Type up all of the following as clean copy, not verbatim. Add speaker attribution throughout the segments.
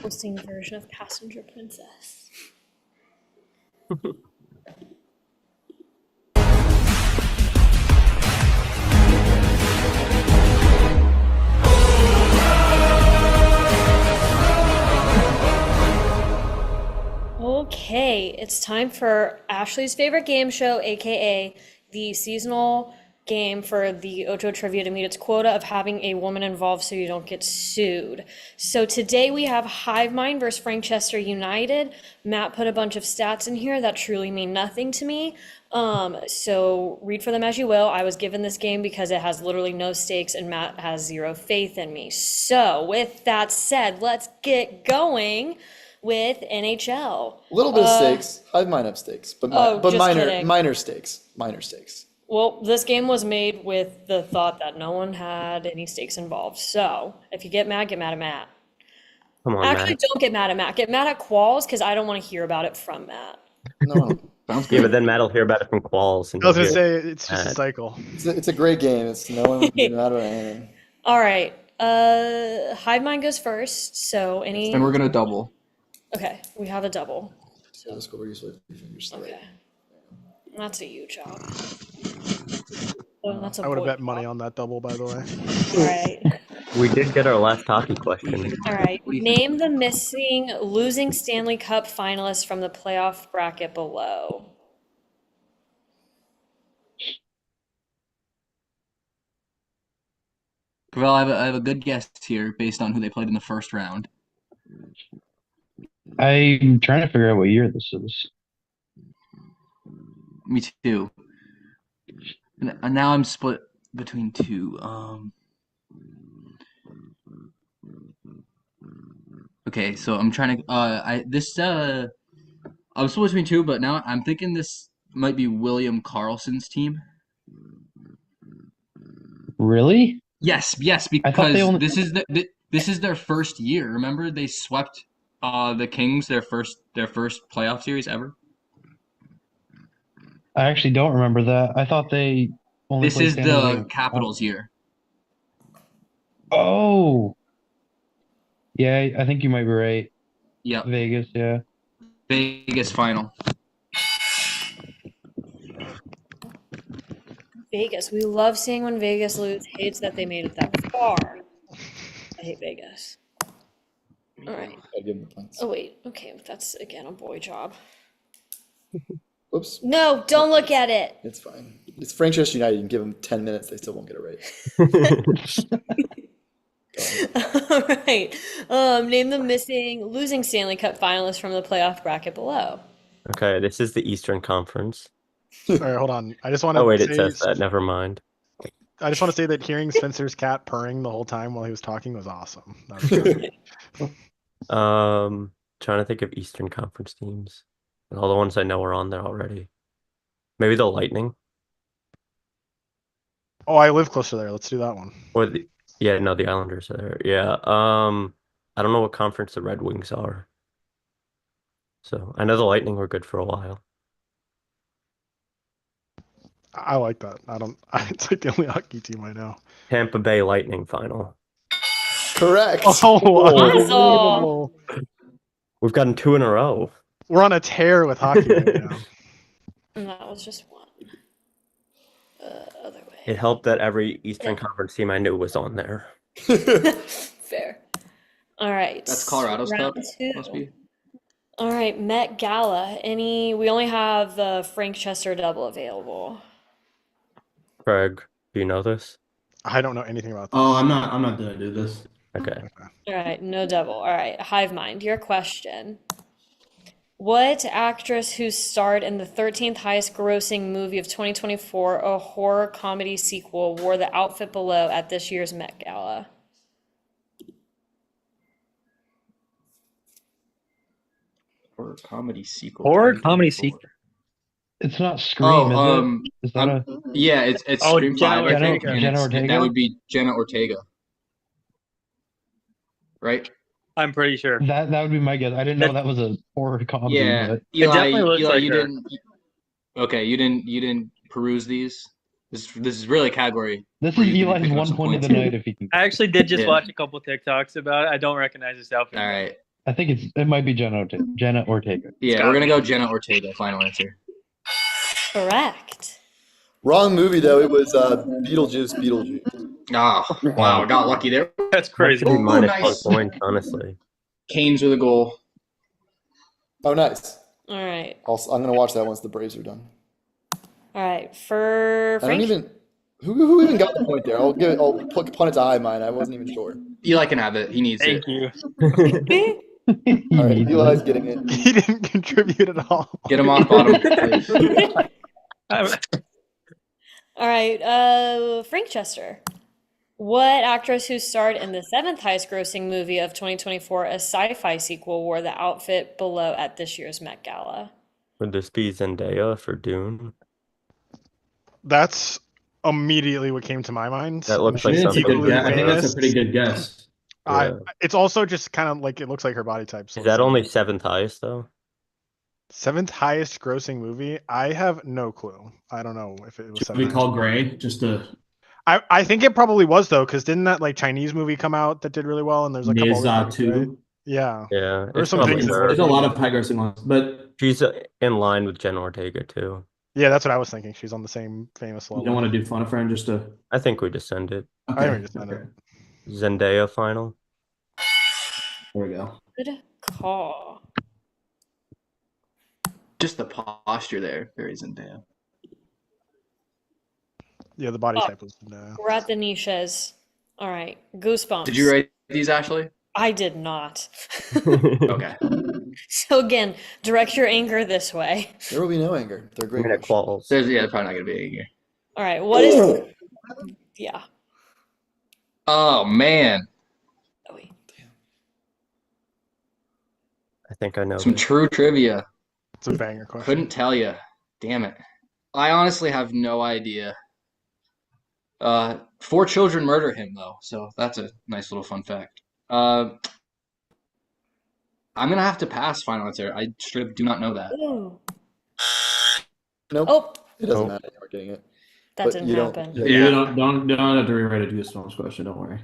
Speaker 1: hosting version of Passenger Princess. Okay, it's time for Ashley's favorite game show, aka the seasonal game for the Ocho Trivia to meet its quota of having a woman involved so you don't get sued. So today we have Hive Mind versus Frankchester United. Matt put a bunch of stats in here that truly mean nothing to me. So read for them as you will. I was given this game because it has literally no stakes and Matt has zero faith in me. So with that said, let's get going with NHL.
Speaker 2: A little bit of stakes. Hive mind have stakes, but
Speaker 1: just
Speaker 2: minor
Speaker 1: kidding.
Speaker 2: minor stakes. Minor stakes.
Speaker 1: Well, this game was made with the thought that no one had any stakes involved. So if you get mad at Matt.
Speaker 3: Come on,
Speaker 1: Actually,
Speaker 3: Matt.
Speaker 1: don't get mad at Matt. Get mad at Qualls because I don't want to hear about it from Matt.
Speaker 2: No,
Speaker 4: Sounds
Speaker 3: Yeah,
Speaker 4: good.
Speaker 3: but then Matt will hear about it from Qualls. And
Speaker 5: I was
Speaker 3: he'll
Speaker 5: gonna
Speaker 3: hear-
Speaker 5: say it's just a cycle.
Speaker 2: it's a great game. It's no one getting mad about anything.
Speaker 1: All right. Hive Mind goes first. So any.
Speaker 4: And we're gonna double.
Speaker 1: Okay, we have a double.
Speaker 2: So the score usually 3 fingers straight.
Speaker 1: Okay. That's a you job. Oh, that's a
Speaker 5: I would have
Speaker 1: boy
Speaker 5: bet money
Speaker 1: job.
Speaker 5: on that double, by the way.
Speaker 1: All right.
Speaker 3: We did get our last hockey question.
Speaker 1: All right. Name the missing losing Stanley Cup finalists from the playoff bracket below.
Speaker 4: Well, I have a good guess here based on who they played in the first round.
Speaker 6: I'm trying to figure out what year this is.
Speaker 4: Me too. And now I'm split between two. Okay, so I'm trying to. I was split between two, but now I'm thinking this might be William Karlsson's team.
Speaker 6: Really?
Speaker 4: Yes,
Speaker 6: I thought they
Speaker 4: because
Speaker 6: only-
Speaker 4: this is their first year. Remember, they swept the Kings their first playoff series ever.
Speaker 6: I actually don't remember that. I thought they only
Speaker 4: This
Speaker 6: played
Speaker 4: is
Speaker 6: San
Speaker 4: the
Speaker 6: Jose.
Speaker 4: Capitals' year.
Speaker 6: Oh. Yeah, I think you might be right.
Speaker 4: Yep,
Speaker 6: Vegas, yeah.
Speaker 4: Vegas final.
Speaker 1: Vegas. We love seeing when Vegas lose. Hates that they made it that far. I hate Vegas. All right.
Speaker 2: I give them the points.
Speaker 1: Oh, wait. Okay. That's, again, a boy job.
Speaker 2: Whoops.
Speaker 1: No, don't look at it.
Speaker 2: It's fine. It's Frankchester United. You can give them 10 minutes. They still won't get it right.
Speaker 1: All right. Name the missing losing Stanley Cup finalists from the playoff bracket below.
Speaker 3: Okay, this is the Eastern Conference.
Speaker 5: All right, hold on. I just want to
Speaker 3: Oh, wait,
Speaker 5: say,
Speaker 3: it says that. Never mind.
Speaker 5: I just want to say that hearing Spencer's cat purring the whole time while he was talking was awesome. That was great.
Speaker 3: Trying to think of Eastern Conference teams. And all the ones I know are on there already. Maybe the Lightning?
Speaker 5: Oh, I live close to there. Let's do that one.
Speaker 3: Or the Islanders are there. Yeah. I don't know what conference the Red Wings are. So I know the Lightning were good for a while.
Speaker 5: I like that. It's like the only hockey team I know.
Speaker 3: Tampa Bay Lightning final.
Speaker 2: Correct.
Speaker 5: Oh,
Speaker 1: Awesome.
Speaker 3: We've gotten 2 in a row.
Speaker 5: we're on a tear with hockey right now.
Speaker 1: And that was just one. Other way.
Speaker 3: It helped that every Eastern Conference team I knew was on there.
Speaker 1: Fair. All right.
Speaker 4: That's Colorado's
Speaker 1: Round
Speaker 4: cup.
Speaker 1: two.
Speaker 4: Must be.
Speaker 1: All right, Met Gala. We only have the Frankchester double available.
Speaker 3: Craig, do you know this?
Speaker 5: I don't know anything about that.
Speaker 7: Oh, I'm not gonna do this.
Speaker 3: Okay.
Speaker 1: All right, no double. All right, Hive Mind, your question. What actress who starred in the 13th highest grossing movie of 2024, a horror comedy sequel, wore the outfit below at this year's Met Gala?
Speaker 4: Horror comedy sequel.
Speaker 8: Horror comedy
Speaker 4: 2024.
Speaker 8: sequel.
Speaker 6: It's not Scream,
Speaker 4: Oh,
Speaker 6: is it? Is that a
Speaker 4: Yeah, it's
Speaker 8: Oh,
Speaker 4: Scream
Speaker 8: Jenna
Speaker 4: 5, I think,
Speaker 6: Ortega.
Speaker 4: and
Speaker 6: Jenna Ortega?
Speaker 4: that would be Jenna Ortega. Right?
Speaker 8: I'm pretty sure.
Speaker 6: that would be my guess. I didn't know that was a horror comedy,
Speaker 4: Yeah.
Speaker 6: but
Speaker 4: Eli,
Speaker 8: definitely looks like
Speaker 4: you
Speaker 8: her.
Speaker 4: didn't. Okay, you didn't peruse these. This is really a category.
Speaker 6: this
Speaker 4: where
Speaker 6: is
Speaker 4: you can
Speaker 6: Eli's
Speaker 4: pick up
Speaker 6: one
Speaker 4: some
Speaker 6: point of the
Speaker 4: points.
Speaker 6: night if he can.
Speaker 8: I actually did just
Speaker 4: Yeah.
Speaker 8: watch a couple TikToks about it. I don't recognize this outfit.
Speaker 4: All right.
Speaker 6: I think it might be Jenna Ortega.
Speaker 4: Yeah, we're gonna go Jenna Ortega. Final answer.
Speaker 1: Correct.
Speaker 2: Wrong movie though. It was Beetlejuice. Beetlejuice.
Speaker 4: Oh, wow, got lucky there.
Speaker 8: That's
Speaker 3: That
Speaker 8: crazy.
Speaker 3: should be
Speaker 4: Ooh,
Speaker 3: minus
Speaker 4: nice.
Speaker 3: 1 point, honestly.
Speaker 4: Canes with a goal.
Speaker 2: Oh, nice.
Speaker 1: All right.
Speaker 2: I'm gonna watch that once the Braves are done.
Speaker 1: All right. For
Speaker 2: I don't
Speaker 1: Frank.
Speaker 2: even. Who even got the point there? I'll give it. I'll punt it to Hive mine. I wasn't even sure.
Speaker 4: Eli can have it. He needs
Speaker 8: Thank
Speaker 4: it.
Speaker 8: you.
Speaker 2: All right, Eli's getting it.
Speaker 5: He didn't contribute at all.
Speaker 4: Get him off bottom, please.
Speaker 1: All right. Frankchester. What actress who starred in the seventh highest grossing movie of 2024, a sci-fi sequel, wore the outfit below at this year's Met Gala?
Speaker 3: Would this be Zendaya for Dune?
Speaker 5: That's immediately what came to my mind.
Speaker 3: That looks
Speaker 7: I
Speaker 3: like
Speaker 7: think that's a
Speaker 3: something.
Speaker 7: good guess. I think that's a
Speaker 5: famous.
Speaker 7: pretty good guess.
Speaker 3: Yeah.
Speaker 5: It's also just kind of like it looks like her body type. So
Speaker 3: Is that only 7th highest though?
Speaker 5: seventh highest grossing movie? I have no clue. I don't know if it was
Speaker 7: Should
Speaker 5: seventh
Speaker 7: we call
Speaker 5: highest.
Speaker 7: Gray just to
Speaker 5: I think it probably was though, because didn't that like Chinese movie come out that did really well? And there's a couple other things, right?
Speaker 7: Niza
Speaker 5: Yeah.
Speaker 3: Yeah,
Speaker 5: There's
Speaker 3: it's
Speaker 5: some
Speaker 3: probably
Speaker 5: things that
Speaker 3: her.
Speaker 7: There's a lot of high grossing ones, but
Speaker 3: She's in line with Jenna Ortega too.
Speaker 5: Yeah, that's what I was thinking. She's on the same famous
Speaker 7: you
Speaker 5: level.
Speaker 7: don't want to do fun of friend just to.
Speaker 3: I think we just send it.
Speaker 5: I think we just send it.
Speaker 3: Zendaya final.
Speaker 7: There we go.
Speaker 1: Good call.
Speaker 4: Just the posture there, very Zendaya.
Speaker 5: Yeah, the body
Speaker 1: Oh.
Speaker 5: type was.
Speaker 1: We're at the niches. All right. Goosebumps.
Speaker 4: Did you write these, Ashley?
Speaker 1: I did not.
Speaker 4: Okay.
Speaker 1: So again, direct your anger this way.
Speaker 2: There will be no anger. They're great.
Speaker 3: Minute
Speaker 2: questions.
Speaker 3: quals.
Speaker 4: They're probably not gonna be here.
Speaker 1: All right. What is? Yeah.
Speaker 4: Oh man,
Speaker 1: Oh, wait.
Speaker 3: I think I know.
Speaker 4: some
Speaker 3: this.
Speaker 4: true trivia.
Speaker 5: It's a banger question.
Speaker 4: Couldn't tell you. Damn it. I honestly have no idea. 4 children murder him though, so that's a nice little fun fact. I'm gonna have to pass final answer. I straight up do not know that.
Speaker 1: Ooh.
Speaker 2: Nope.
Speaker 1: Oh,
Speaker 2: It doesn't
Speaker 1: Oh.
Speaker 2: matter. You're getting it.
Speaker 1: that
Speaker 2: But
Speaker 1: didn't
Speaker 2: you don't-
Speaker 1: happen.
Speaker 2: yeah.
Speaker 7: You don't have to rewrite a Goosebumps question. Don't worry.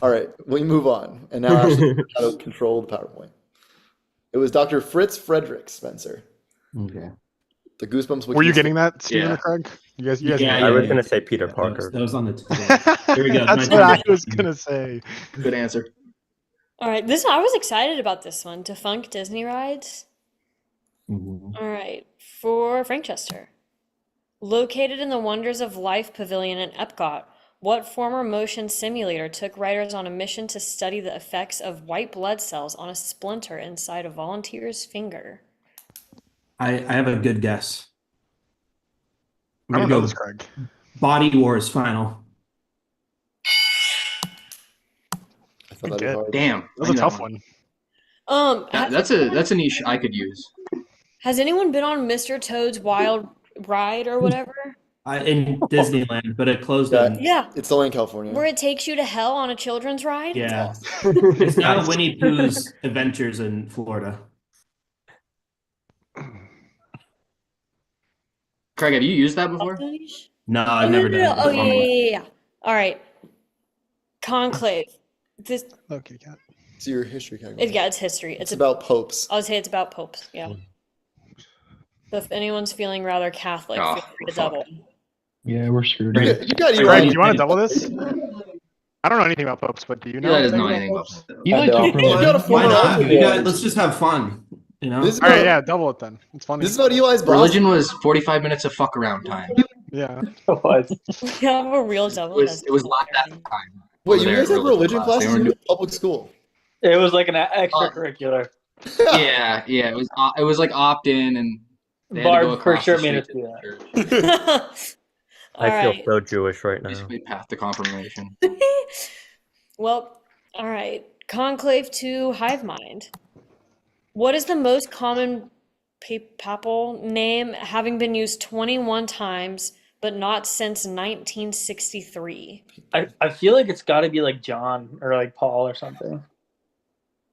Speaker 2: All right, we move on. And now Ashley how to control the PowerPoint. It was Dr. Fritz Frederick Spencer.
Speaker 7: Okay.
Speaker 2: The Goosebumps.
Speaker 5: Were you
Speaker 2: Wikis-
Speaker 5: getting that, Steven
Speaker 4: Yeah.
Speaker 5: or Craig? You guys
Speaker 7: Yeah,
Speaker 3: I
Speaker 5: know
Speaker 3: was
Speaker 7: yeah.
Speaker 3: gonna say Peter
Speaker 7: That was,
Speaker 3: Parker.
Speaker 7: that was on the tip. Here we go.
Speaker 5: That's
Speaker 7: My
Speaker 5: what I
Speaker 7: turn.
Speaker 5: was gonna say.
Speaker 4: Good answer.
Speaker 1: All right. I was excited about this one. Defunct Disney rides.
Speaker 7: Mhm.
Speaker 1: All right. For Frankchester. Located in the Wonders of Life Pavilion in Epcot, what former motion simulator took riders on a mission to study the effects of white blood cells on a splinter inside a volunteer's finger?
Speaker 7: I have a good guess. I'm
Speaker 5: I don't
Speaker 7: gonna
Speaker 5: know
Speaker 7: go
Speaker 5: this, Craig.
Speaker 7: Body Wars final.
Speaker 2: I thought that'd be
Speaker 5: Good.
Speaker 2: hard.
Speaker 4: Damn.
Speaker 5: That was a
Speaker 4: I knew
Speaker 5: tough
Speaker 4: one.
Speaker 5: one.
Speaker 4: That's a niche I could use.
Speaker 1: Has anyone been on Mr. Toad's Wild Ride or whatever?
Speaker 7: In Disneyland, but it closed
Speaker 2: Yeah.
Speaker 7: in.
Speaker 1: Yeah,
Speaker 2: It's only in California.
Speaker 1: where it takes you to hell on a children's ride?
Speaker 7: Yeah. It's now Winnie Pooh's Adventures in Florida.
Speaker 4: Craig, have you used that before?
Speaker 7: No,
Speaker 1: Oh,
Speaker 7: I've never done it.
Speaker 1: Oh, yeah. All right. Conclave. This,
Speaker 5: Okay, got it.
Speaker 2: It's your history category.
Speaker 1: yeah, it's history.
Speaker 2: It's about popes.
Speaker 1: I would say it's about popes. Yeah. So if anyone's feeling rather Catholic,
Speaker 4: Oh,
Speaker 1: feel free to
Speaker 4: fuck.
Speaker 1: double.
Speaker 6: Yeah, we're screwed.
Speaker 2: You got
Speaker 7: Hey,
Speaker 2: Eli.
Speaker 5: Craig, do you want to double this? I don't know anything about popes, but do you know?
Speaker 4: Eli doesn't
Speaker 5: anything
Speaker 4: know anything about
Speaker 5: popes?
Speaker 4: that.
Speaker 6: You
Speaker 2: I
Speaker 6: like
Speaker 2: know.
Speaker 6: to
Speaker 2: You got a
Speaker 6: religion?
Speaker 2: former
Speaker 7: Why not?
Speaker 2: alcohol.
Speaker 7: Let's just have fun. You know?
Speaker 2: This is
Speaker 5: All right,
Speaker 2: about-
Speaker 5: yeah, double it then. It's funny.
Speaker 2: This is about Eli's boss.
Speaker 4: Religion was 45 minutes of fuck around time.
Speaker 5: Yeah.
Speaker 1: We have a real
Speaker 4: It
Speaker 1: double.
Speaker 4: was laughed at the time.
Speaker 2: Wait,
Speaker 4: over
Speaker 2: you
Speaker 4: there
Speaker 2: guys
Speaker 4: at
Speaker 2: have religion
Speaker 4: They
Speaker 2: classes
Speaker 4: were
Speaker 2: in
Speaker 4: doing-
Speaker 2: public school?
Speaker 8: It was like an extracurricular.
Speaker 4: Yeah, it was like opt in and they had to go
Speaker 8: Barb for
Speaker 4: across
Speaker 8: sure
Speaker 4: the
Speaker 8: made
Speaker 4: street
Speaker 8: us
Speaker 4: to
Speaker 8: do
Speaker 4: the
Speaker 8: that.
Speaker 4: church.
Speaker 1: All
Speaker 3: I feel
Speaker 1: right.
Speaker 3: so Jewish right now.
Speaker 4: Basically path to confirmation.
Speaker 1: Well, all right. Conclave to Hive Mind. What is the most common papal name having been used 21 times, but not since 1963?
Speaker 8: I feel like it's got to be like John or like Paul or something.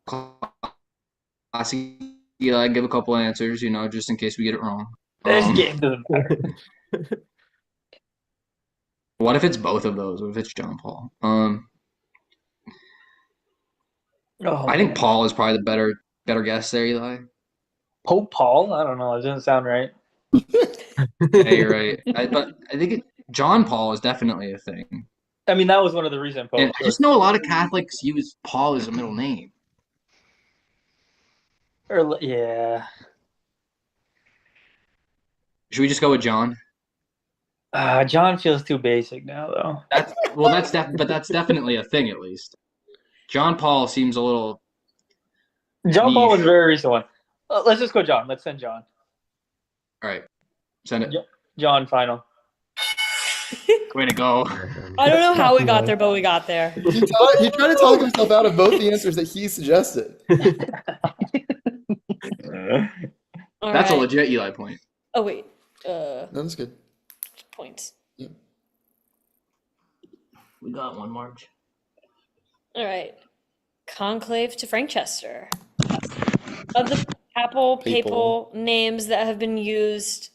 Speaker 4: Classic Eli, give a couple answers, just in case we get it wrong.
Speaker 8: This game doesn't matter.
Speaker 4: What if it's both of those? What if it's John Paul?
Speaker 8: Oh,
Speaker 4: I think
Speaker 8: man.
Speaker 4: Paul is probably the better guess there, Eli.
Speaker 8: Pope Paul? I don't know. It doesn't sound right.
Speaker 4: Yeah, you're right. But I think John Paul is definitely a thing.
Speaker 8: I mean, that was one of the recent
Speaker 4: And
Speaker 8: popes.
Speaker 4: I just know a lot of Catholics use Paul as a middle name.
Speaker 8: Yeah.
Speaker 4: Should we just go with John?
Speaker 8: John feels too basic now, though.
Speaker 4: That's definitely a thing at least. John Paul seems a little
Speaker 8: John Paul was a
Speaker 4: niche.
Speaker 8: very recent one. Let's just go John. Let's send John.
Speaker 4: All right, send it.
Speaker 8: John final.
Speaker 4: Way to go.
Speaker 1: I don't know how we got there, but we got there.
Speaker 2: He tried to talk himself out of both the answers that he suggested.
Speaker 1: All
Speaker 4: That's a
Speaker 1: right.
Speaker 4: legit Eli point.
Speaker 1: Oh wait.
Speaker 2: No, that's good.
Speaker 1: Points.
Speaker 7: We got one, Marge.
Speaker 1: All right. Conclave to Frankchester. Of the papal names that have been used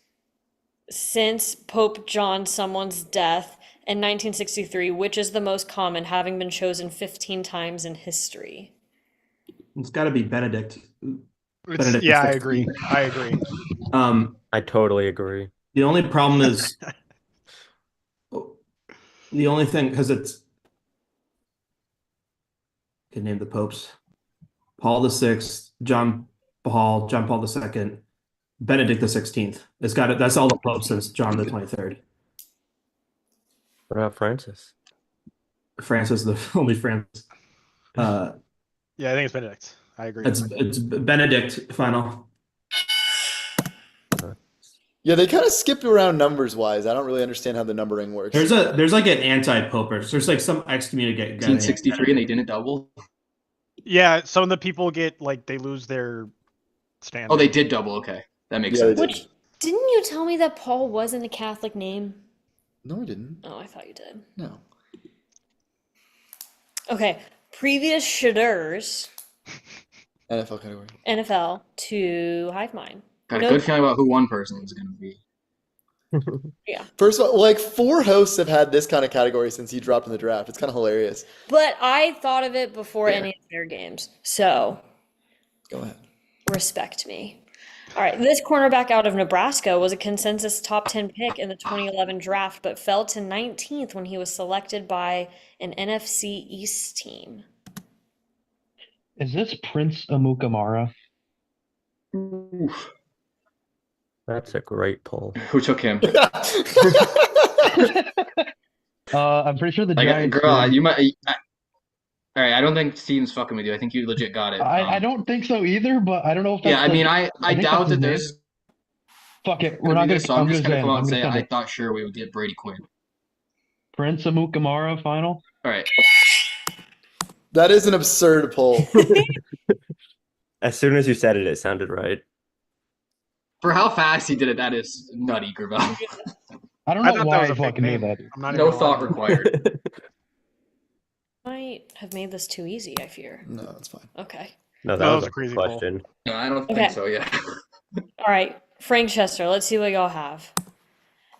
Speaker 1: since Pope John someone's death in 1963, which is the most common, having been chosen 15 times in history?
Speaker 7: It's got to be Benedict.
Speaker 5: Yeah, I agree. I agree.
Speaker 3: I totally agree.
Speaker 7: The only problem is the only thing because it's can name the popes: Paul the Sixth, John Paul II, Benedict the 16th. It's got it. That's all the popes since John the 23rd.
Speaker 3: What about Francis?
Speaker 7: Francis, the only Francis.
Speaker 5: Yeah, I think it's Benedict. I agree.
Speaker 7: It's Benedict final.
Speaker 2: Yeah, they kind of skip around numbers wise. I don't really understand how the numbering works.
Speaker 7: There's like an anti-poper. There's like some excommunicate.
Speaker 4: 1963 and they didn't double.
Speaker 5: Yeah, some of the people get like they lose their standing.
Speaker 4: Oh, they did double. Okay, that makes
Speaker 2: Yeah, they
Speaker 4: sense.
Speaker 2: did.
Speaker 1: Which, didn't you tell me that Paul wasn't a Catholic name?
Speaker 2: No, I didn't.
Speaker 1: Oh, I thought you did.
Speaker 2: No.
Speaker 1: Okay. Previous shooters,
Speaker 2: NFL category.
Speaker 1: NFL to Hive Mind.
Speaker 4: Got a
Speaker 1: No-
Speaker 4: good feeling about who one person is going to be.
Speaker 2: First of all, like 4 hosts have had this kind of category since he dropped in the draft. It's kind of hilarious.
Speaker 1: But I thought of it before
Speaker 4: Fair.
Speaker 1: any of their games. So
Speaker 2: Go ahead.
Speaker 1: respect me. All right, this cornerback out of Nebraska was a consensus top 10 pick in the 2011 draft, but fell to 19th when he was selected by an NFC East team.
Speaker 6: Is this Prince Amukamara?
Speaker 4: Oof.
Speaker 3: That's a great poll.
Speaker 4: Who took him?
Speaker 6: I'm pretty sure the
Speaker 4: Like,
Speaker 6: Giants.
Speaker 4: girl,
Speaker 6: did.
Speaker 4: you might. All right, I don't think Steven's fucking with you. I think you legit got it.
Speaker 6: I don't think so either, but I don't know if that's
Speaker 4: Yeah, I mean,
Speaker 6: like,
Speaker 4: I
Speaker 6: think
Speaker 4: doubt
Speaker 6: that's his
Speaker 4: that
Speaker 6: name.
Speaker 4: there's
Speaker 6: Fuck it. We're
Speaker 4: gonna
Speaker 6: not
Speaker 4: be
Speaker 6: gonna.
Speaker 4: this, so
Speaker 6: I'm
Speaker 4: I'm just
Speaker 6: gonna
Speaker 4: gonna come out and say
Speaker 6: send
Speaker 4: I
Speaker 6: it.
Speaker 4: thought sure we would get Brady Quinn.
Speaker 6: Prince Amukamara final.
Speaker 4: All right,
Speaker 2: That is an absurd poll.
Speaker 3: As soon as you said it, it sounded right.
Speaker 4: for how fast he did it, that is nutty, Gravel.
Speaker 6: I don't
Speaker 5: I
Speaker 6: know
Speaker 5: thought
Speaker 6: why
Speaker 5: that was
Speaker 6: I
Speaker 5: a fake
Speaker 6: fucking knew
Speaker 5: name.
Speaker 6: that.
Speaker 5: I'm not
Speaker 4: No
Speaker 5: even gonna
Speaker 4: thought
Speaker 5: lie.
Speaker 4: required.
Speaker 1: Might have made this too easy, I fear.
Speaker 2: No, it's fine.
Speaker 1: Okay.
Speaker 3: No,
Speaker 5: That
Speaker 3: that
Speaker 5: was
Speaker 3: was
Speaker 5: a
Speaker 3: a
Speaker 5: crazy
Speaker 3: good
Speaker 5: poll.
Speaker 3: question.
Speaker 4: No, I don't
Speaker 1: Okay.
Speaker 4: think so. Yeah.
Speaker 1: All right, Frankchester, let's see what y'all have.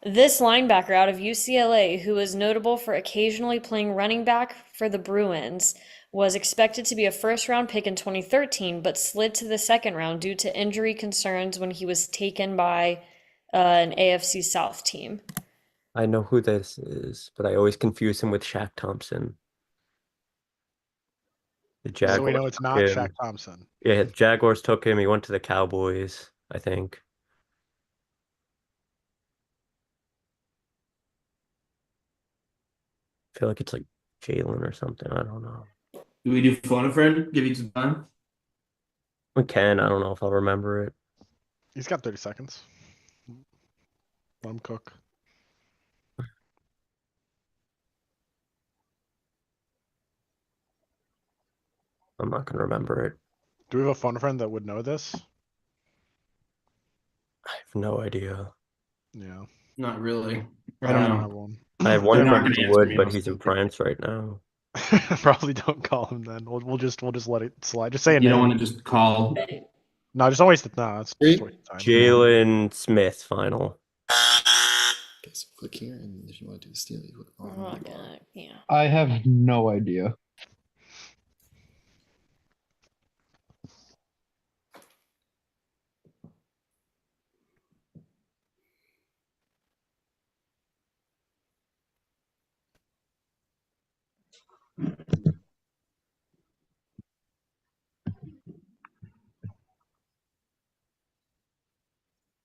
Speaker 1: This linebacker out of UCLA, who is notable for occasionally playing running back for the Bruins, was expected to be a first-round pick in 2013, but slid to the second round due to injury concerns when he was taken by an AFC South team.
Speaker 3: I know who this is, but I always confuse him with Shaq Thompson. The Jaguars.
Speaker 5: So we know it's
Speaker 3: took
Speaker 5: not
Speaker 3: him.
Speaker 5: Shaq Thompson.
Speaker 3: Yeah, the Jaguars took him. He went to the Cowboys, I think. I feel like it's like Jalen or something. I don't know.
Speaker 7: Do we do phone a friend? Give you some time.
Speaker 3: We can. I don't know if I'll remember it.
Speaker 5: He's got 30 seconds. Let him cook.
Speaker 3: I'm not gonna remember it.
Speaker 5: Do we have a phone friend that would know this?
Speaker 3: I have no idea.
Speaker 5: Yeah.
Speaker 7: Not really.
Speaker 5: I don't have one.
Speaker 3: I have one
Speaker 7: They're not
Speaker 3: friend
Speaker 7: gonna
Speaker 3: who
Speaker 7: answer
Speaker 3: would,
Speaker 7: me,
Speaker 3: but
Speaker 7: I'm
Speaker 3: he's in
Speaker 7: stupid.
Speaker 3: France right now.
Speaker 5: Probably don't call him then. We'll just let it slide. Just say a
Speaker 7: You
Speaker 5: name.
Speaker 7: don't want to just call.
Speaker 5: No, just don't waste it. No, it's just waste time.
Speaker 3: Jalen Smith final.
Speaker 2: Okay, so click here, and if you want to do the steal, you click
Speaker 1: I'm
Speaker 2: on
Speaker 1: not
Speaker 2: the bar.
Speaker 1: gonna, yeah.
Speaker 6: I have no idea.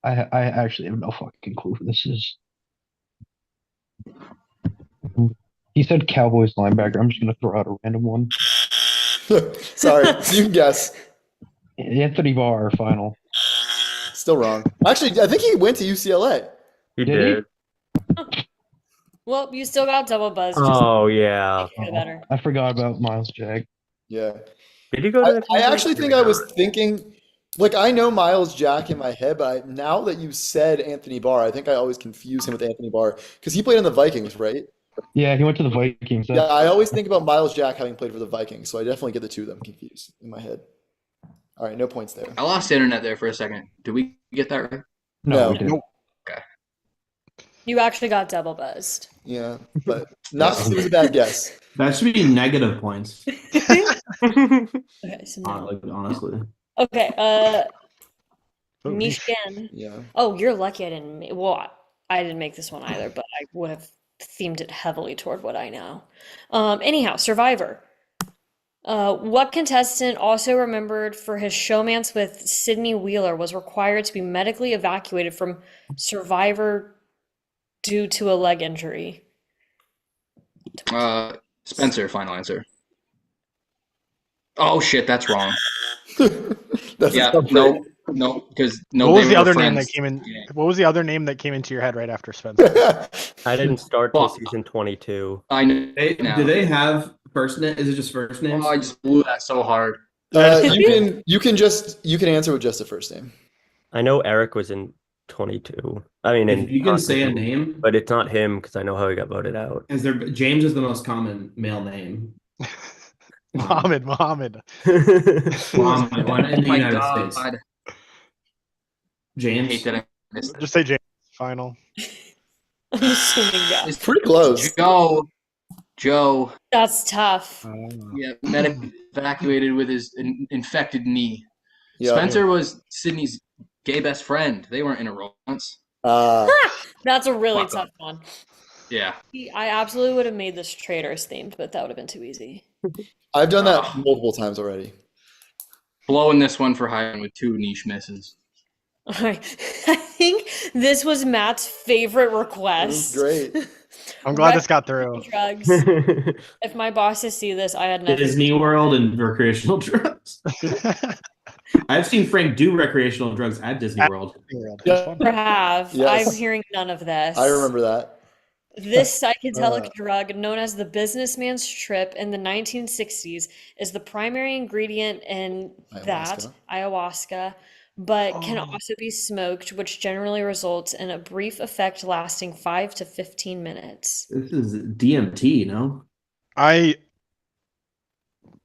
Speaker 6: I actually have no fucking clue who this is. He said Cowboys linebacker. I'm just gonna throw out a random one.
Speaker 2: Sorry, you can guess.
Speaker 6: Anthony Barr, final.
Speaker 2: Still wrong. Actually, I think he went to UCLA.
Speaker 3: He
Speaker 6: Did he?
Speaker 3: did.
Speaker 1: Well, you still got double buzz. Just
Speaker 3: Oh yeah.
Speaker 1: make it better.
Speaker 6: I forgot about Miles Jack.
Speaker 2: Yeah.
Speaker 3: Did he go to
Speaker 2: I
Speaker 3: the
Speaker 2: actually think I was thinking, like, I know Miles Jack in my head, but now that you said Anthony Barr, I think I always confuse him with Anthony Barr because he played on the Vikings, right?
Speaker 6: Yeah, he went to the Vikings.
Speaker 2: Yeah, I always think about Miles Jack having played for the Vikings, so I definitely get the two of them confused in my head. All right, no points there.
Speaker 4: I lost internet there for a second. Did we get that right?
Speaker 2: No.
Speaker 6: we didn't.
Speaker 1: You actually got double buzzed.
Speaker 2: Yeah, but not it was a bad guess.
Speaker 7: That should be negative points.
Speaker 1: Okay, so no.
Speaker 7: Like, honestly.
Speaker 1: Okay,
Speaker 5: Oh,
Speaker 1: Nishan.
Speaker 2: Yeah.
Speaker 1: Oh, you're lucky I didn't. Well, I didn't make this one either, but I would have themed it heavily toward what I know. Anyhow, Survivor. What contestant, also remembered for his showmance with Sydney Wheeler, was required to be medically evacuated from Survivor due to a leg injury?
Speaker 4: Spencer, final answer. Oh shit, that's wrong.
Speaker 2: That's
Speaker 4: Yeah,
Speaker 2: not
Speaker 4: no,
Speaker 2: right.
Speaker 4: no, because no.
Speaker 5: What was
Speaker 4: they
Speaker 5: the
Speaker 4: were
Speaker 5: other name
Speaker 4: friends.
Speaker 5: that came in?
Speaker 4: Yeah.
Speaker 5: What was the other name that came into your head right after Spencer?
Speaker 3: I didn't start till
Speaker 4: Fuck.
Speaker 3: season 22.
Speaker 4: I know. now.
Speaker 7: Do they have first name? Is it just first names?
Speaker 4: Oh, I just blew that so hard.
Speaker 2: You can answer with just the first name.
Speaker 3: I know Eric was in 22. I mean, in
Speaker 7: If you can say a
Speaker 3: Constantine,
Speaker 7: name,
Speaker 3: but it's not him because I know how he got voted out.
Speaker 7: is there James is the most common male name.
Speaker 5: Mohammed.
Speaker 7: One in the
Speaker 4: Oh my
Speaker 7: United
Speaker 4: God.
Speaker 7: States.
Speaker 4: I
Speaker 7: James.
Speaker 4: hate that I missed
Speaker 5: Just say James. Final.
Speaker 1: I'm assuming yeah.
Speaker 4: It's
Speaker 2: Pretty close.
Speaker 4: Joe.
Speaker 1: That's tough.
Speaker 4: Yeah, medically evacuated with his infected knee.
Speaker 2: Yeah.
Speaker 4: Spencer was Sydney's gay best friend. They weren't in a romance.
Speaker 1: That's a really
Speaker 4: Fuck
Speaker 1: tough one.
Speaker 4: Yeah.
Speaker 1: I absolutely would have made this Traders themed, but that would have been too easy.
Speaker 2: I've done that multiple times already.
Speaker 4: Blowing this one for Hive with 2 niche misses.
Speaker 1: All right. I think this was Matt's favorite
Speaker 2: It was
Speaker 1: request.
Speaker 2: great.
Speaker 5: I'm glad this got through.
Speaker 1: Drugs. If my bosses see this, I had nothing.
Speaker 7: Disney World and recreational drugs. I've seen Frank do recreational drugs at Disney World.
Speaker 2: Yeah.
Speaker 1: Never have.
Speaker 2: Yes.
Speaker 1: I'm hearing none of this.
Speaker 2: I remember that.
Speaker 1: This psychedelic drug, known as the businessman's trip in the 1960s, is the primary ingredient in ayahuasca, but can also be smoked, which generally results in a brief effect lasting 5 to 15 minutes.
Speaker 7: This is DMT, no?
Speaker 5: I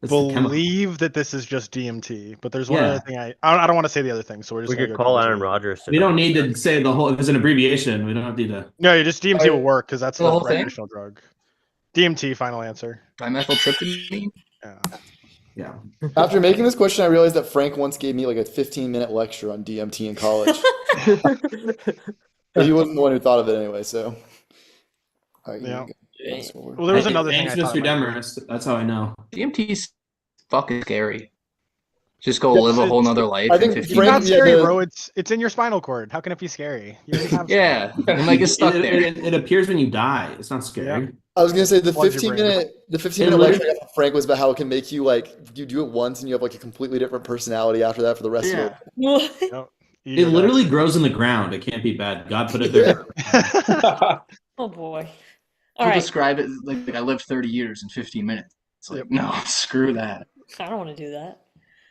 Speaker 7: That's the chemical.
Speaker 5: believe that this is just DMT, but there's one
Speaker 7: Yeah.
Speaker 5: other thing I don't want to say the other thing, so we're just
Speaker 3: We
Speaker 5: gonna
Speaker 3: could
Speaker 5: go
Speaker 3: call
Speaker 5: DMT.
Speaker 3: Aaron Rodgers.
Speaker 7: We don't need to say the whole. If it's an abbreviation, we don't need to.
Speaker 5: No, just DMT will work because that's
Speaker 4: The
Speaker 5: the
Speaker 4: whole thing?
Speaker 5: recreational drug. DMT, final answer.
Speaker 4: Dimethyltryptamine?
Speaker 5: Yeah.
Speaker 7: Yeah.
Speaker 2: After making this question, I realized that Frank once gave me like a 15-minute lecture on DMT in college. But he wasn't the one who thought of it anyway, so. All right,
Speaker 5: Yeah.
Speaker 2: fast forward.
Speaker 5: Well, there was another thing.
Speaker 7: Thanks,
Speaker 5: I thought
Speaker 7: Mr.
Speaker 5: it might be.
Speaker 7: Demarest. That's how I know.
Speaker 4: DMT's fucking scary. Just go live a whole nother life
Speaker 2: I
Speaker 4: in
Speaker 2: think
Speaker 4: 15
Speaker 5: It's
Speaker 2: Frank-
Speaker 5: not
Speaker 4: minutes.
Speaker 2: yeah,
Speaker 5: scary,
Speaker 2: the-
Speaker 5: bro. It's in your spinal cord. How can it be scary? You already have
Speaker 4: Yeah, it might get stuck there.
Speaker 7: It appears when you die. It's not scary.
Speaker 2: I was gonna say the
Speaker 5: Floods your
Speaker 2: 15-minute
Speaker 7: It
Speaker 2: lecture I got from Frank was about how it can make you like you do it once and you have like a completely different personality after that for the rest of your life.
Speaker 5: No,
Speaker 7: It literally grows in the ground. It can't be bad. God put it there.
Speaker 1: Oh boy. All
Speaker 4: People
Speaker 1: right.
Speaker 4: describe it like I lived 30 years in 15 minutes. It's like, no, screw that.
Speaker 1: I don't want to do that.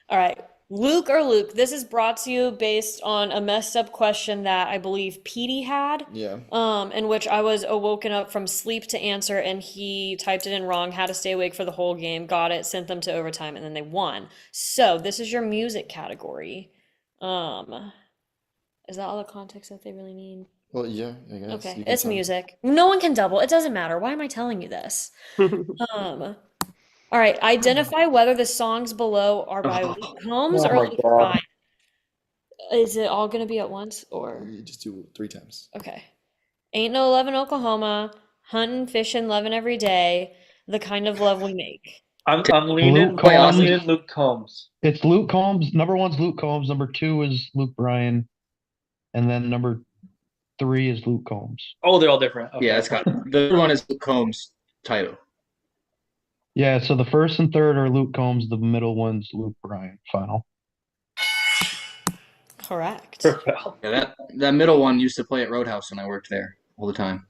Speaker 1: All right. Luke or Luke, this is brought to you based on a messed up question that I believe Petey had.
Speaker 2: Yeah.
Speaker 1: In which I was awoken up from sleep to answer, and he typed it in wrong, had to stay awake for the whole game, got it, sent them to overtime, and then they won. So this is your music category. Is that all the context that they really need?
Speaker 2: Well, yeah, I guess.
Speaker 1: Okay,
Speaker 2: You can
Speaker 1: it's
Speaker 2: tell.
Speaker 1: music. No one can double. It doesn't matter. Why am I telling you this? All right. Identify whether the songs below are by Luke Combs
Speaker 8: Oh
Speaker 1: or
Speaker 8: my
Speaker 1: Luke
Speaker 8: God.
Speaker 1: Ryan. Is it all going to be at once or?
Speaker 2: You just do 3 times.
Speaker 1: Okay. Ain't No Love in Oklahoma, Hunting, Fishing, Loving Every Day, the kind of love we make.
Speaker 8: I'm
Speaker 6: Luke
Speaker 8: I'm
Speaker 6: Combs.
Speaker 8: leaning Luke Combs.
Speaker 6: It's Luke Combs. Number one's Luke Combs. Number two is Luke Bryan. And then number three is Luke Combs.
Speaker 8: Oh, they're all different. Okay.
Speaker 4: Yeah, it's got the third one is Luke Combs' title.
Speaker 6: Yeah, so the first and third are Luke Combs. The middle one's Luke Bryan. Final.
Speaker 1: Correct.
Speaker 4: Yeah, that middle one used to play at Roadhouse when I worked there all the time.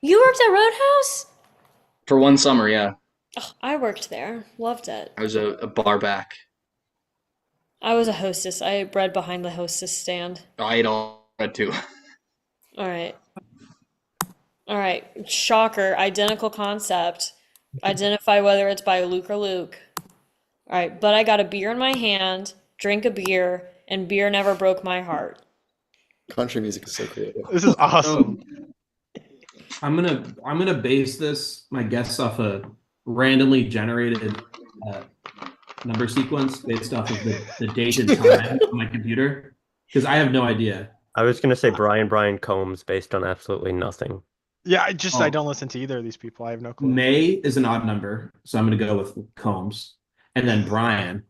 Speaker 1: You worked at Roadhouse?
Speaker 4: For one summer, yeah.
Speaker 1: Oh, I worked there. Loved it.
Speaker 4: I was a bar back.
Speaker 1: I was a hostess. I ate bread behind the hostess stand.
Speaker 4: I ate all bread too.
Speaker 1: All right. All right. Shocker. Identical concept. Identify whether it's by Luke or Luke. All right. But I got a beer in my hand, drink a beer, and beer never broke my heart.
Speaker 2: Country music is so creative.
Speaker 5: This is awesome.
Speaker 7: I'm gonna base this my guess off a randomly generated number sequence based off of the date and time on my computer because I have no idea.
Speaker 3: I was gonna say Brian Combs based on absolutely nothing.
Speaker 5: Yeah, I don't listen to either of these people. I have no clue.
Speaker 7: May is an odd number, so I'm gonna go with Combs, and then Brian,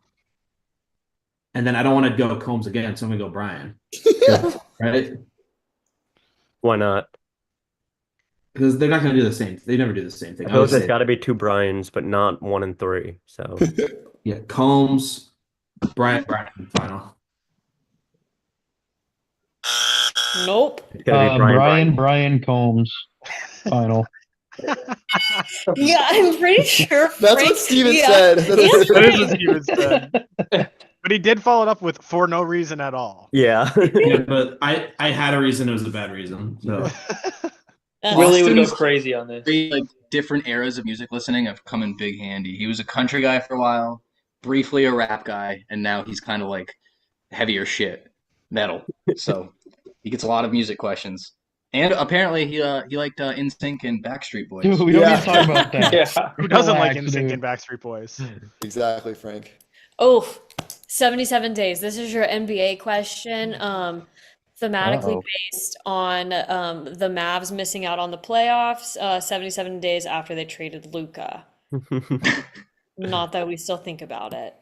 Speaker 7: and then I don't want to go Combs again, so I'm gonna go Brian. Right?
Speaker 3: Why not?
Speaker 7: Because they're not gonna do the same. They never do the same thing.
Speaker 3: I
Speaker 7: I would
Speaker 3: suppose there's
Speaker 7: say,
Speaker 3: got to be two Bryans, but not 1 and 3. So
Speaker 7: yeah, Combs, Brian, final.
Speaker 1: Nope.
Speaker 3: it's gotta be Brian.
Speaker 6: Brian Combs. Final.
Speaker 1: Yeah, I'm pretty sure.
Speaker 2: That's
Speaker 1: Frank-
Speaker 2: what Steven
Speaker 1: yeah.
Speaker 2: said.
Speaker 1: Yeah.
Speaker 5: That is what Steven said. But he did follow it up with for no reason at all.
Speaker 3: Yeah.
Speaker 7: Yeah, but I had a reason. It was a bad reason. So
Speaker 8: Willie would go
Speaker 4: Austin's
Speaker 8: crazy on this.
Speaker 4: Three different eras of music listening have come in big handy. He was a country guy for a while, briefly a rap guy, and now he's kind of like heavier shit, metal. So he gets a lot of music questions. And apparently he liked NSYNC and Backstreet Boys.
Speaker 6: Dude, we don't
Speaker 2: Yeah.
Speaker 6: need to talk about that.
Speaker 8: Yeah.
Speaker 5: Who doesn't like
Speaker 6: Relax,
Speaker 5: NSYNC
Speaker 6: dude.
Speaker 5: and Backstreet Boys?
Speaker 2: Exactly, Frank.
Speaker 1: Oh, 77 days. This is your NBA question. Thematically
Speaker 6: Uh-oh.
Speaker 1: based on the Mavs missing out on the playoffs 77 days after they traded Luka. Not that we still think about it.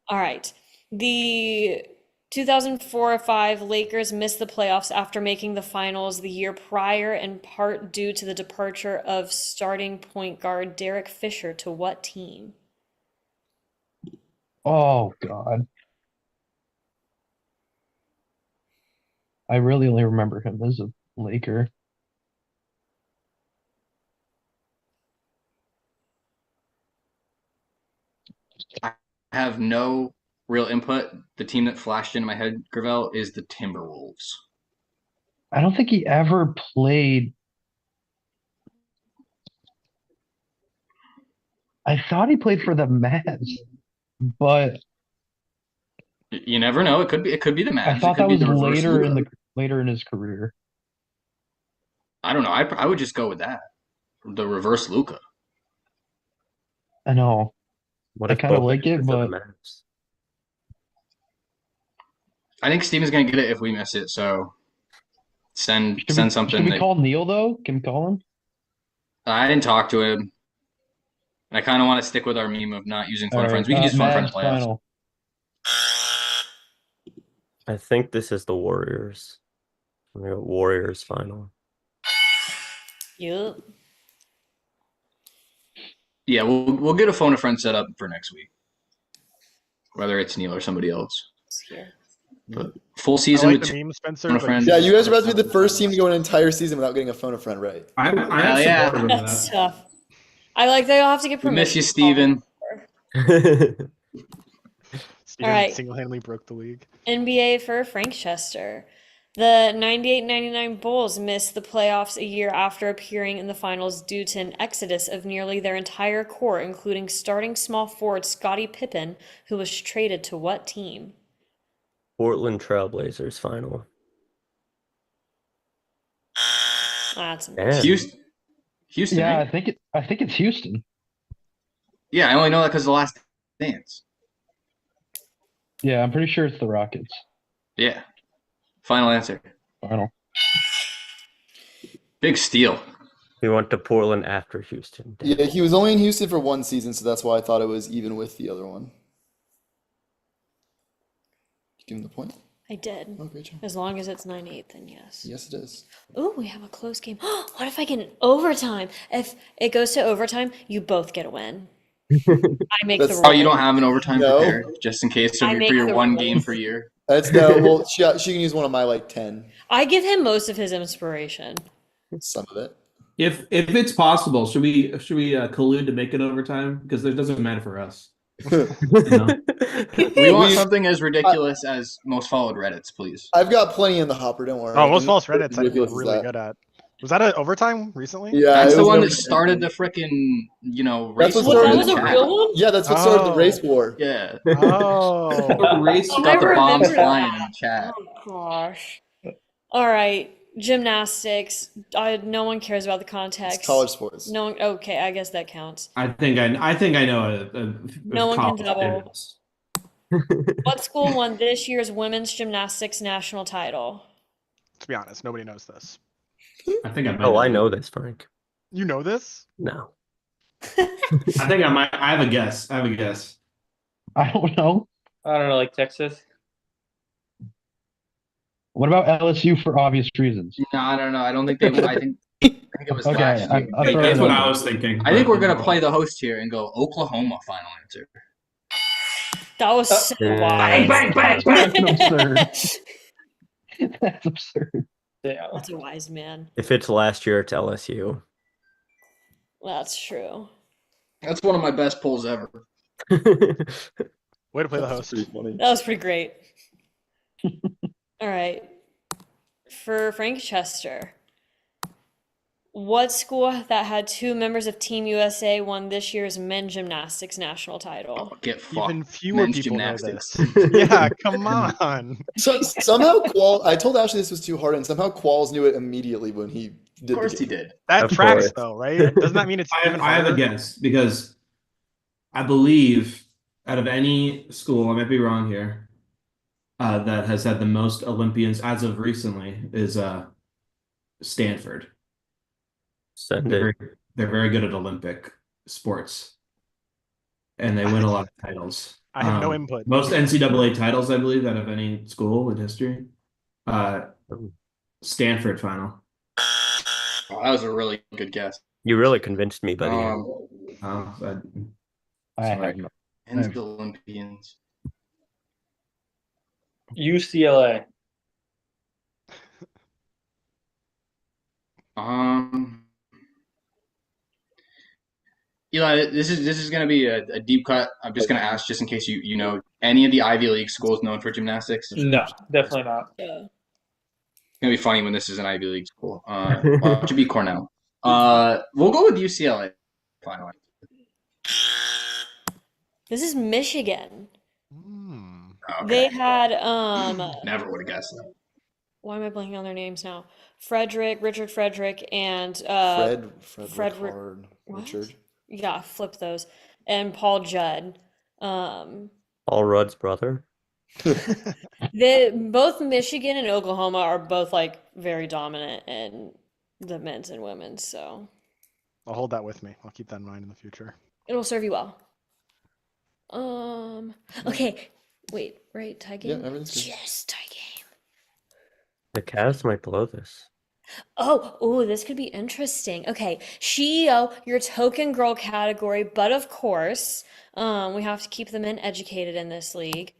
Speaker 1: All right. The 2004-05 Lakers missed the playoffs after making the finals the year prior, in part due to the departure of starting point guard Derek Fisher to what team?
Speaker 6: Oh God. I really only remember him as a Laker.
Speaker 4: I have no real input. The team that flashed into my head, Gravel, is the Timberwolves.
Speaker 6: I don't think he ever played. I thought he played for the Mavs, but
Speaker 4: You never know. It could be the Mavs.
Speaker 6: I thought
Speaker 4: it could
Speaker 6: that
Speaker 4: be
Speaker 6: was
Speaker 4: the reverse
Speaker 6: later in his career.
Speaker 4: I don't know. I would just go with that. The reverse Luca.
Speaker 6: I know.
Speaker 3: What
Speaker 6: I
Speaker 3: if
Speaker 6: kinda
Speaker 3: both
Speaker 6: like it,
Speaker 3: answers are the
Speaker 6: but-
Speaker 3: Mavs?
Speaker 4: I think Steven's gonna get it if we miss it. So send something.
Speaker 6: Should we
Speaker 4: that-
Speaker 6: call Neil though? Can we call him?
Speaker 4: I didn't talk to him. I kind of want to stick with our meme of not using phone
Speaker 6: All
Speaker 4: friends.
Speaker 6: right,
Speaker 4: We can use phone friends
Speaker 6: Mavs
Speaker 4: playoffs.
Speaker 6: final.
Speaker 3: I think this is the Warriors. I'm gonna go Warriors final.
Speaker 1: Yup.
Speaker 4: Yeah, we'll get a phone a friend set up for next week. Whether it's Neil or somebody else.
Speaker 1: It's here.
Speaker 4: But full
Speaker 5: I
Speaker 4: season
Speaker 5: like
Speaker 4: with
Speaker 5: the meme, Spencer.
Speaker 4: phone a
Speaker 5: but
Speaker 4: friend.
Speaker 2: Yeah, you guys are about to be the first team to go an entire season without getting a phone a friend right.
Speaker 7: I'm
Speaker 4: Hell yeah.
Speaker 7: supportive of
Speaker 1: That's
Speaker 7: that.
Speaker 1: tough. I like that you'll have to get
Speaker 4: We miss
Speaker 1: permission.
Speaker 4: you, Steven.
Speaker 5: Steven
Speaker 1: right.
Speaker 5: single-handedly broke the league.
Speaker 1: NBA for Frankchester. The 98-99 Bulls missed the playoffs a year after appearing in the finals due to an exodus of nearly their entire core, including starting small forward Scottie Pippen, who was traded to what team?
Speaker 3: Portland Trailblazers final.
Speaker 1: That's
Speaker 3: Damn.
Speaker 4: Houston.
Speaker 6: Yeah,
Speaker 4: right?
Speaker 6: I think it's Houston.
Speaker 4: Yeah, I only know that because of the Last Dance.
Speaker 6: Yeah, I'm pretty sure it's the Rockets.
Speaker 4: Yeah. Final answer.
Speaker 6: Final.
Speaker 4: Big steal.
Speaker 3: He went to Portland after Houston. Damn.
Speaker 2: Yeah, he was only in Houston for one season, so that's why I thought it was even with the other one. Give him the point.
Speaker 1: I did.
Speaker 2: Oh, great job.
Speaker 1: As long as it's 9-8, then yes.
Speaker 2: Yes, it is.
Speaker 1: Ooh, we have a close game. What if I get an overtime? If it goes to overtime, you both get a win. I make the
Speaker 2: That's-
Speaker 1: ruling.
Speaker 4: Oh, you don't have an overtime
Speaker 2: No.
Speaker 4: prepared just in case
Speaker 1: I
Speaker 4: for
Speaker 1: make
Speaker 4: your
Speaker 1: the
Speaker 4: one
Speaker 1: rules.
Speaker 4: game per year.
Speaker 2: That's no. Well, she can use one of my like 10.
Speaker 1: I give him most of his inspiration.
Speaker 2: Some of it.
Speaker 7: If it's possible, should we collude to make it overtime? Because it doesn't matter for us. You know?
Speaker 4: We want something as ridiculous as most followed Reddits, please.
Speaker 2: I've got plenty in the hopper. Don't worry.
Speaker 5: Oh, most false Reddit's I'm
Speaker 2: Ridiculous is
Speaker 5: really
Speaker 2: that?
Speaker 5: good at. Was that an overtime recently?
Speaker 2: Yeah,
Speaker 4: That's
Speaker 2: it
Speaker 4: the
Speaker 2: was
Speaker 4: one
Speaker 2: no-
Speaker 4: that started the frickin',
Speaker 2: That's
Speaker 4: race
Speaker 2: what
Speaker 4: war
Speaker 1: What,
Speaker 2: started
Speaker 1: that
Speaker 4: in
Speaker 1: was
Speaker 4: the
Speaker 1: a
Speaker 4: chat.
Speaker 1: real one?
Speaker 2: Yeah, that's what started the
Speaker 5: Oh.
Speaker 2: race war.
Speaker 4: Yeah.
Speaker 5: Oh.
Speaker 7: Race
Speaker 1: Oh,
Speaker 4: Got the
Speaker 1: I
Speaker 4: bombs
Speaker 1: remember
Speaker 4: flying in
Speaker 1: that.
Speaker 4: the chat.
Speaker 1: Oh gosh. All right, gymnastics. No one cares about the context.
Speaker 2: It's college sports.
Speaker 1: No one. Okay, I guess that counts.
Speaker 7: I think I know a
Speaker 1: No one can
Speaker 7: college
Speaker 1: double.
Speaker 7: gymnast.
Speaker 1: What school won this year's women's gymnastics national title?
Speaker 5: To be honest, nobody knows this.
Speaker 7: I think I might.
Speaker 3: Oh, I know this, Frank.
Speaker 5: You know this?
Speaker 3: No.
Speaker 7: I think I might. I have a guess.
Speaker 6: I don't know.
Speaker 8: I don't know, like Texas.
Speaker 6: What about LSU for obvious reasons?
Speaker 4: No, I don't know. I don't think they. I think it was
Speaker 6: Okay,
Speaker 4: last year.
Speaker 6: I'll throw
Speaker 7: That's
Speaker 6: it
Speaker 7: what
Speaker 6: out
Speaker 7: I
Speaker 6: there.
Speaker 7: was thinking.
Speaker 4: I think
Speaker 7: but-
Speaker 4: we're gonna play the host here and go Oklahoma final answer.
Speaker 1: That was so
Speaker 3: Bang,
Speaker 1: wise.
Speaker 6: That's absurd. That's absurd.
Speaker 8: Yeah.
Speaker 1: That's a wise man.
Speaker 3: If it's last year, it's LSU.
Speaker 1: That's true.
Speaker 4: That's one of my best polls ever.
Speaker 5: Way to play the
Speaker 2: That's
Speaker 5: host.
Speaker 2: pretty funny.
Speaker 1: That was pretty great. All right. For Frankchester, what school that had two members of Team USA won this year's men's gymnastics national title?
Speaker 4: Get fucked.
Speaker 5: Even fewer
Speaker 4: Men's
Speaker 5: people
Speaker 4: gymnastics.
Speaker 5: know this. Yeah, come on.
Speaker 2: So somehow I told Ashley this was too hard, and somehow Qualls knew it immediately when he did.
Speaker 4: Of course
Speaker 2: the
Speaker 4: he
Speaker 2: game.
Speaker 4: did.
Speaker 5: That
Speaker 3: Of
Speaker 5: tracks
Speaker 3: course.
Speaker 5: though, right? Doesn't that mean it's even
Speaker 7: I have a
Speaker 5: harder?
Speaker 7: guess because I believe out of any school, I might be wrong here, that has had the most Olympians as of recently is Stanford.
Speaker 3: Send
Speaker 7: They're
Speaker 3: it.
Speaker 7: they're very good at Olympic sports, and they win a lot of titles.
Speaker 5: I have no input.
Speaker 7: Most NCAA titles, I believe, out of any school in history. Stanford final.
Speaker 4: Oh, that was a really good guess.
Speaker 3: You really convinced me, buddy.
Speaker 7: I-
Speaker 6: I have
Speaker 7: Sorry.
Speaker 6: no.
Speaker 4: And the Olympians.
Speaker 8: UCLA.
Speaker 4: Eli, this is going to be a deep cut. I'm just going to ask, just in case you know any of the Ivy League schools known for gymnastics. It's
Speaker 8: No, definitely not.
Speaker 1: Yeah.
Speaker 4: going to be funny when this is an Ivy League school. Well, it should be Cornell. We'll go with UCLA. Finally,
Speaker 1: This is Michigan.
Speaker 5: Hmm.
Speaker 1: They had
Speaker 4: never would have guessed that.
Speaker 1: why am I blanking on their names now? Richard Frederick, and
Speaker 2: Frederick
Speaker 1: Frederick-
Speaker 2: Hard,
Speaker 1: what?
Speaker 2: Richard.
Speaker 1: yeah, flip those, and Paul Judd.
Speaker 3: Paul Rudd's brother.
Speaker 1: Both Michigan and Oklahoma are both like very dominant in the men's and women's, so
Speaker 5: I'll hold that with me. I'll keep that in mind in the future.
Speaker 1: it'll serve you well. Okay, wait, right, tie game?
Speaker 2: Yeah, everything's good.
Speaker 1: Yes, tie game.
Speaker 3: The Cavs might blow this.
Speaker 1: Oh, this could be interesting. Okay, Shio, your token girl category, but of course, we have to keep the men educated in this league.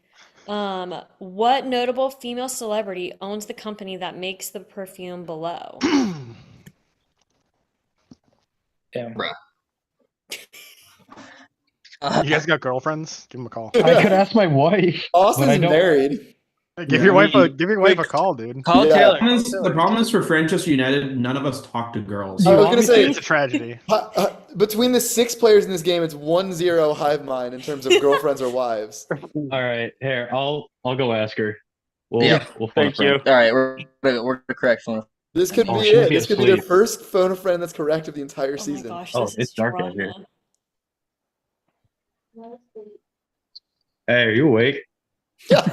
Speaker 1: What notable female celebrity owns the company that makes the perfume Below?
Speaker 8: Damn.
Speaker 4: Bruh.
Speaker 5: You guys got girlfriends? Give them a call.
Speaker 6: I could ask my wife.
Speaker 2: Austin's
Speaker 6: I don't-
Speaker 2: married.
Speaker 5: Hey, give
Speaker 7: Yeah,
Speaker 5: your
Speaker 7: I
Speaker 5: wife a
Speaker 7: mean,
Speaker 5: give your wife a call, dude.
Speaker 8: Call
Speaker 2: Yeah.
Speaker 8: Taylor.
Speaker 7: The problem is for Frankchester United, none of us talk to girls.
Speaker 2: I was gonna say
Speaker 5: It's a tragedy.
Speaker 2: between the 6 players in this game, it's 1-0 Hive mind in terms of girlfriends or wives.
Speaker 6: All right, here I'll go ask her. We'll,
Speaker 4: Yeah.
Speaker 6: we'll phone a
Speaker 8: Thank
Speaker 6: friend.
Speaker 8: you.
Speaker 4: All right, we're correct. Phone.
Speaker 2: This could
Speaker 6: Oh,
Speaker 2: be
Speaker 6: she might
Speaker 2: it.
Speaker 6: be
Speaker 2: This could be their
Speaker 6: asleep.
Speaker 2: first phone a friend that's correct of the entire
Speaker 1: Oh my
Speaker 2: season.
Speaker 1: gosh,
Speaker 6: Oh,
Speaker 1: this
Speaker 6: it's
Speaker 1: is
Speaker 6: dark out here.
Speaker 1: drama.
Speaker 6: Hey, are you awake?
Speaker 2: Yeah.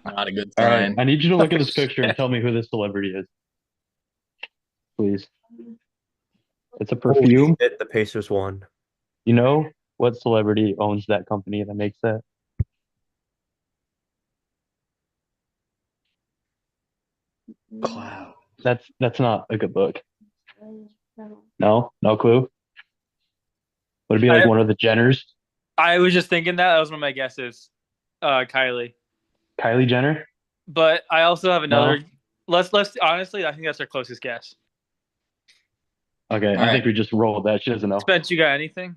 Speaker 4: Not a good
Speaker 6: All right,
Speaker 4: sign.
Speaker 6: I need you to look at this picture and tell me who this celebrity is, please.
Speaker 9: It's a perfume.
Speaker 3: Holy shit, the Pacers won.
Speaker 9: You know what celebrity owns that company that makes that?
Speaker 4: Cloud.
Speaker 9: That's not a good book. No clue. Would it be like one of the Jenners?
Speaker 8: I was just thinking that was one of my guesses. Kylie.
Speaker 9: Kylie Jenner?
Speaker 8: But I also have another.
Speaker 9: No.
Speaker 8: Let's honestly, I think that's our closest guess.
Speaker 9: Okay,
Speaker 4: All
Speaker 9: I
Speaker 4: right.
Speaker 9: think we just rolled that. She doesn't know.
Speaker 8: Spence, you got anything?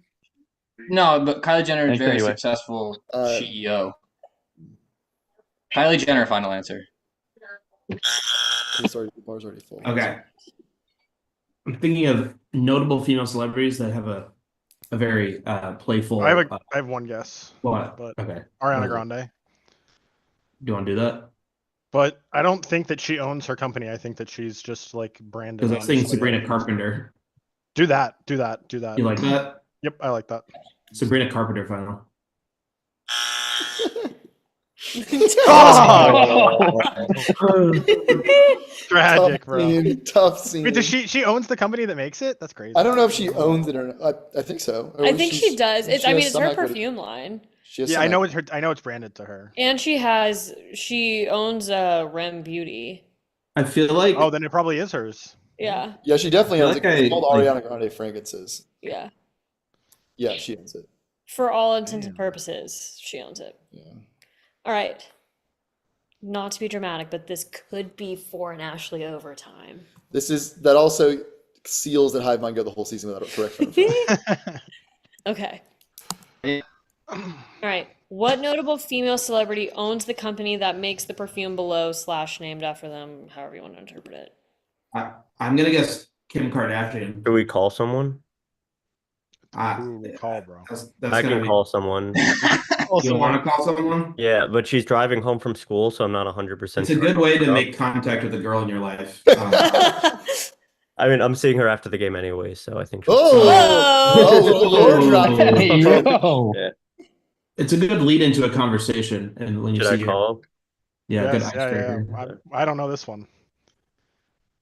Speaker 4: No, but Kylie Jenner is
Speaker 9: Thanks
Speaker 4: very
Speaker 9: anyway.
Speaker 4: successful CEO. Kylie Jenner, final answer.
Speaker 2: The bar's already full.
Speaker 7: Okay. I'm thinking of notable female celebrities that have a very playful.
Speaker 5: I have one guess.
Speaker 7: What?
Speaker 5: But
Speaker 7: Okay.
Speaker 5: Ariana Grande.
Speaker 7: Do you want to do that?
Speaker 5: But I don't think that she owns her company. I think that she's just like branded.
Speaker 7: Because I was thinking
Speaker 5: honestly.
Speaker 7: Sabrina Carpenter.
Speaker 5: Do that. Do that.
Speaker 7: You like that?
Speaker 5: Yep, I like that.
Speaker 7: Sabrina Carpenter final.
Speaker 5: Tragic, bro.
Speaker 2: Tough scene.
Speaker 5: Wait, does she owns the company that makes it? That's crazy.
Speaker 2: I don't know if she owns it or not. I think so. Or
Speaker 1: I think she does.
Speaker 2: she
Speaker 1: It's
Speaker 2: has
Speaker 1: it's
Speaker 2: some
Speaker 1: her
Speaker 2: equity.
Speaker 1: perfume line.
Speaker 2: She has
Speaker 5: Yeah,
Speaker 2: some
Speaker 5: I know
Speaker 2: equity.
Speaker 5: it's her. I know it's branded to her.
Speaker 1: And she owns Rem Beauty.
Speaker 7: I feel like.
Speaker 5: Oh, then it probably is hers.
Speaker 1: Yeah.
Speaker 2: Yeah, she definitely
Speaker 7: I
Speaker 2: owns
Speaker 7: feel
Speaker 2: it. 'Cause it's
Speaker 7: like
Speaker 2: called
Speaker 7: I-
Speaker 2: Ariana Grande Fragrances.
Speaker 1: Yeah.
Speaker 2: Yeah, she owns it.
Speaker 1: For all intents and purposes, she owns it.
Speaker 2: Yeah.
Speaker 1: All right. Not to be dramatic, but this could be for an Ashley overtime.
Speaker 2: That also seals that Hive might go the whole season without a correction.
Speaker 1: Okay. All right. What notable female celebrity owns the company that makes the perfume below / named after them, however you want to interpret it?
Speaker 7: I'm gonna guess Kim Kardashian.
Speaker 3: Do we call someone?
Speaker 5: Ooh, good call, bro.
Speaker 7: That's
Speaker 3: I
Speaker 7: gonna
Speaker 3: can
Speaker 7: be.
Speaker 3: call someone.
Speaker 7: You want to call someone?
Speaker 3: Yeah, but she's driving home from school, so I'm not 100%
Speaker 7: It's a
Speaker 3: sure.
Speaker 7: good way to make contact with a girl in your life.
Speaker 3: I mean, I'm seeing her after the game anyway, so I think.
Speaker 2: Oh, Lord, dropping.
Speaker 9: Hey, yo.
Speaker 3: Yeah.
Speaker 7: It's a good lead into a conversation, and when you
Speaker 3: Should I
Speaker 7: see her,
Speaker 3: call?
Speaker 7: yeah, good
Speaker 5: Yes, yeah.
Speaker 7: icebreaker.
Speaker 5: I don't know this one.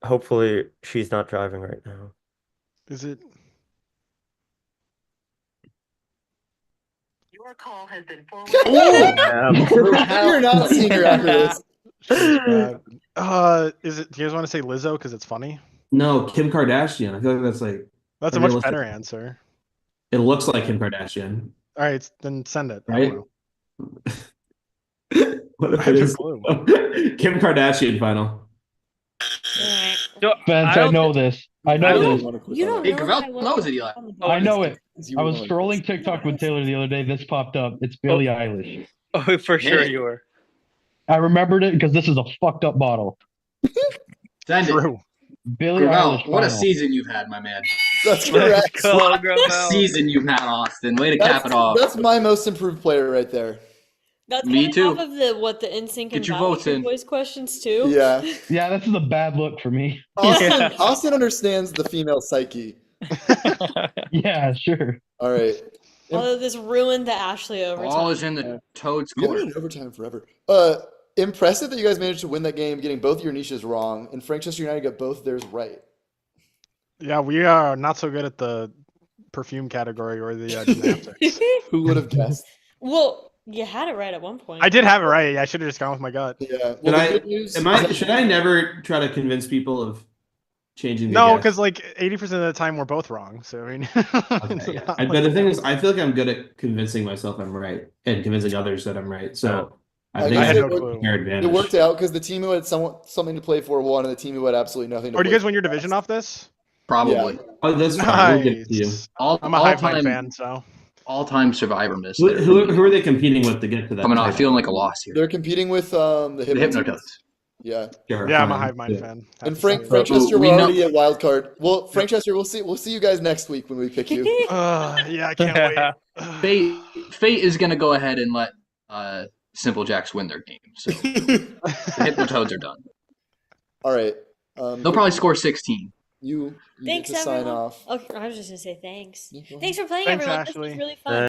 Speaker 3: Hopefully, she's not driving right now.
Speaker 5: Is it?
Speaker 10: Your call has been
Speaker 2: You're not seeing her after this.
Speaker 5: Is it? Do you guys want to say Lizzo because it's funny?
Speaker 7: No, Kim Kardashian. I feel like that's like
Speaker 5: That's a much better answer.
Speaker 7: It looks like Kim Kardashian,
Speaker 5: All right, then send it.
Speaker 7: right? What if
Speaker 5: I have
Speaker 7: it
Speaker 5: no
Speaker 7: is
Speaker 5: clue.
Speaker 7: Kim Kardashian final?
Speaker 9: Spence, I know this. I know this.
Speaker 1: You don't
Speaker 4: Hey,
Speaker 1: know
Speaker 4: Gravel
Speaker 1: that well.
Speaker 4: knows it, Eli.
Speaker 9: I know it.
Speaker 2: You
Speaker 9: I
Speaker 2: were
Speaker 9: was
Speaker 2: going
Speaker 9: scrolling TikTok with Taylor the other day. This popped up. It's Billie Eilish.
Speaker 8: Oh, for sure
Speaker 4: Yeah.
Speaker 8: you were.
Speaker 9: I remembered it because this is a fucked up bottle.
Speaker 4: Send it.
Speaker 5: True.
Speaker 9: Billie
Speaker 4: Gravel,
Speaker 9: Eilish.
Speaker 4: what a
Speaker 9: final.
Speaker 4: season you've had, my man.
Speaker 2: That's correct.
Speaker 8: Go,
Speaker 4: What a
Speaker 8: Gravel.
Speaker 4: season you've had, Austin. Way to cap it off.
Speaker 2: That's my most improved player right there.
Speaker 1: That's
Speaker 4: Me
Speaker 1: coming off
Speaker 4: too.
Speaker 1: of the NSYNC and
Speaker 4: Get your votes
Speaker 1: Backstreet
Speaker 4: in.
Speaker 1: Boys questions too.
Speaker 2: Yeah.
Speaker 9: Yeah, this is a bad look for me.
Speaker 2: Austin understands the female psyche.
Speaker 9: Yeah, sure.
Speaker 2: All right.
Speaker 1: Although this ruined the Ashley overtime.
Speaker 4: Ball is in the Toad's
Speaker 2: We haven't
Speaker 4: court.
Speaker 2: been in overtime forever. Impressive that you guys managed to win that game, getting both your niches wrong, and Frankchester United got both theirs right.
Speaker 5: Yeah, we are not so good at the perfume category or the gymnastics.
Speaker 2: Who would have guessed?
Speaker 1: Well, you had it right at one point.
Speaker 5: I did have it right. I should have just gone with my gut.
Speaker 2: Yeah.
Speaker 7: Should
Speaker 2: Well,
Speaker 7: I-
Speaker 2: the good news
Speaker 7: Should I never try to convince people of changing? The
Speaker 5: No,
Speaker 7: guess?
Speaker 5: because like 80% of the time we're both wrong. So I mean, it's
Speaker 7: Okay, yeah.
Speaker 5: not
Speaker 7: But
Speaker 5: like-
Speaker 7: the thing is, I feel like I'm good at convincing myself I'm right and convincing others that I'm right. So I think
Speaker 2: I
Speaker 5: I had
Speaker 2: said
Speaker 5: no
Speaker 2: it
Speaker 5: clue.
Speaker 7: fair advantage.
Speaker 2: it worked out because the team who had something to play for won, and the team who had absolutely nothing to
Speaker 5: Or do
Speaker 2: play
Speaker 5: you guys
Speaker 2: for
Speaker 5: win your
Speaker 2: lost.
Speaker 5: division off this?
Speaker 4: Probably.
Speaker 7: Oh, that's fine. We'll get it to you.
Speaker 5: Nice.
Speaker 4: All,
Speaker 5: I'm a Hive Mind fan, so
Speaker 4: all-time Survivor miss.
Speaker 7: Who are they competing with to get to that?
Speaker 4: Coming off
Speaker 7: title?
Speaker 4: feeling like a loss here.
Speaker 2: They're competing with the
Speaker 4: The
Speaker 2: Hypnotoads.
Speaker 4: Hypnotoads.
Speaker 2: Yeah.
Speaker 7: Sure,
Speaker 5: yeah, I'm a
Speaker 7: fine.
Speaker 5: Hive Mind
Speaker 7: Yeah.
Speaker 5: fan.
Speaker 2: And
Speaker 5: Have to say that.
Speaker 2: Frankchester,
Speaker 4: we
Speaker 2: we're
Speaker 4: know-
Speaker 2: already at wild card. Well, Frankchester, we'll see you guys next week when we pick you.
Speaker 5: Yeah, I can't wait.
Speaker 4: Fate is going to go ahead and let Simple Jacks win their game. So the Hypnotoads are done.
Speaker 2: All right.
Speaker 4: They'll probably score 16.
Speaker 2: You
Speaker 1: Thanks,
Speaker 2: get to sign
Speaker 1: everyone.
Speaker 2: off.
Speaker 1: Okay, I was just gonna say thanks.
Speaker 2: Yeah, go ahead.
Speaker 1: Thanks for playing,
Speaker 5: Thanks,
Speaker 1: everyone. This
Speaker 5: Ashley.
Speaker 1: was really fun.